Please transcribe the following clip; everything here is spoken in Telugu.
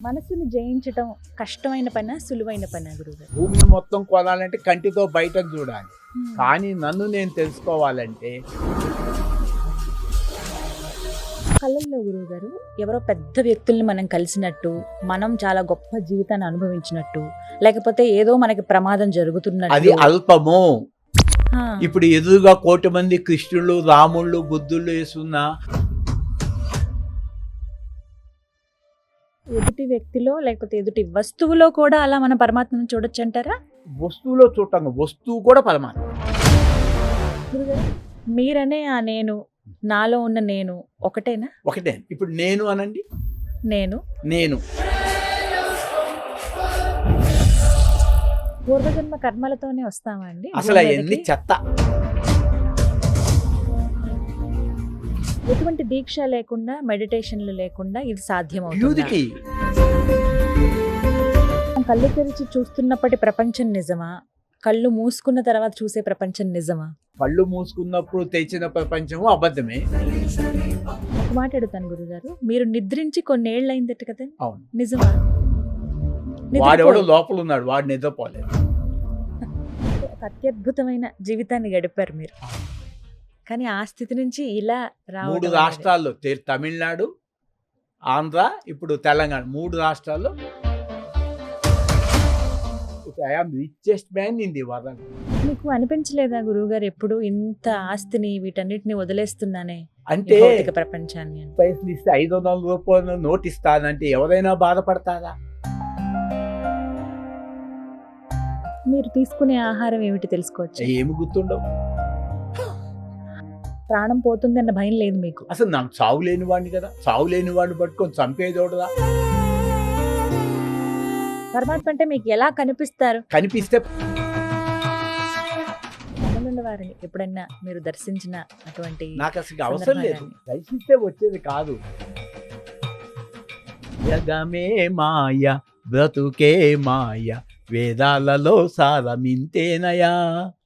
మనసుని జయించటం కష్టమైన పనా? సులువైన పనా గురువుగారు? భూమిని మొత్తం కొనాలంటే కంటితో బయటకు చూడాలి. కానీ నన్ను నేను తెలుసుకోవాలంటే కళల్లో గురువుగారు ఎవరో పెద్ద వ్యక్తుల్ని మనం కలిసినట్టు, మనం చాలా గొప్ప జీవితాన్ని అనుభవించినట్టు, లేకపోతే ఏదో మనకి ప్రమాదం అది జరుగుతున్నట్టు. అల్పము. ఆ, ఇప్పుడు ఎదురుగా 1,00,00,000 మంది కృష్ణులు, రాముళ్ళు, బుద్ధుళ్ళు వేసున్నా ఎదుటి వ్యక్తిలో లేకపోతే ఎదుటి వస్తువులో కూడా అలా మన పరమాత్మను చూడొచ్చు అంటారా వస్తువులో చూడటం, వస్తువు కూడా పరమాత్మ. గురుగారు? మీరనే ఆ నేను, నాలో ఉన్న నేను ఒకటేనా? ఒకటే. ఇప్పుడు నేను అనండి, నేను నేను పూర్వజన్మ కర్మలతోనే వస్తామా అండి అసలు భూమి అవన్నీ మీదకి? చెత్త. ఎటువంటి దీక్ష లేకుండా, మెడిటేషన్లు లేకుండా ఇది సాధ్యమవుతుంది. ప్యూరిటీ. కళ్ళు తెరిచి చూస్తున్నప్పటి ప్రపంచం నిజమా? కళ్ళు మూసుకున్న తర్వాత చూసే ప్రపంచం నిజమా? కళ్ళు మూసుకున్నప్పుడు తెచ్చిన ప్రపంచము అబద్ధమే. ఒక మాట అడుగుతాను గురుగారు, మీరు నిద్రించి కొన్నేళ్ళు అయిందట కదా, అవును. నిజమా? వాడెవడో లోపల ఉన్నాడు, వాడు నిద్రపోలేదు. ఒక అత్యద్భుతమైన జీవితాన్ని గడిపారు మీరు, కానీ ఆ స్థితి నుంచి ఇలా 3 రావడం అనేది- రాష్ట్రాల్లో తమిళనాడు, ఆంధ్ర, ఇప్పుడు తెలంగాణ, 3 రాష్ట్రాల్లో I'm richest man in the world. మీకు అనిపించలేదా గురువుగారు ఎప్పుడు ఇంత ఆస్తిని వీటన్నిటిని వదిలేస్తున్నానే ఈ అంటే భౌతిక ప్రపంచాన్ని అని? పైసలు ఇస్తే 500 రూపాయలు నోట్ ఇస్తానంటే ఎవరైనా బాధపడతారా? మీరు తీసుకునే ఆహారం ఏమిటి తెలుసుకోవచ్చు? ఏమి గుర్తుండవు. ప్రాణం పోతుంది అన్న భయం లేదు మీకు? అసలు నాకు చావు లేని వాడిని కదా, చావు లేని వాడిని పట్టుకొని చంపేదోడదా? పరమాత్మ అంటే మీకు ఎలా కనిపిస్తారు? కనిపిస్తే కనులున్న వారిని ఎప్పుడైనా మీరు దర్శించిన అటువంటి నాకు అసలు అవసరం లేదు, సందర్భాన్ని. దయచేస్తే వచ్చేది కాదు. జగమే మాయ, బ్రతుకే మాయ, వేదాలలో సారమింతేనయా.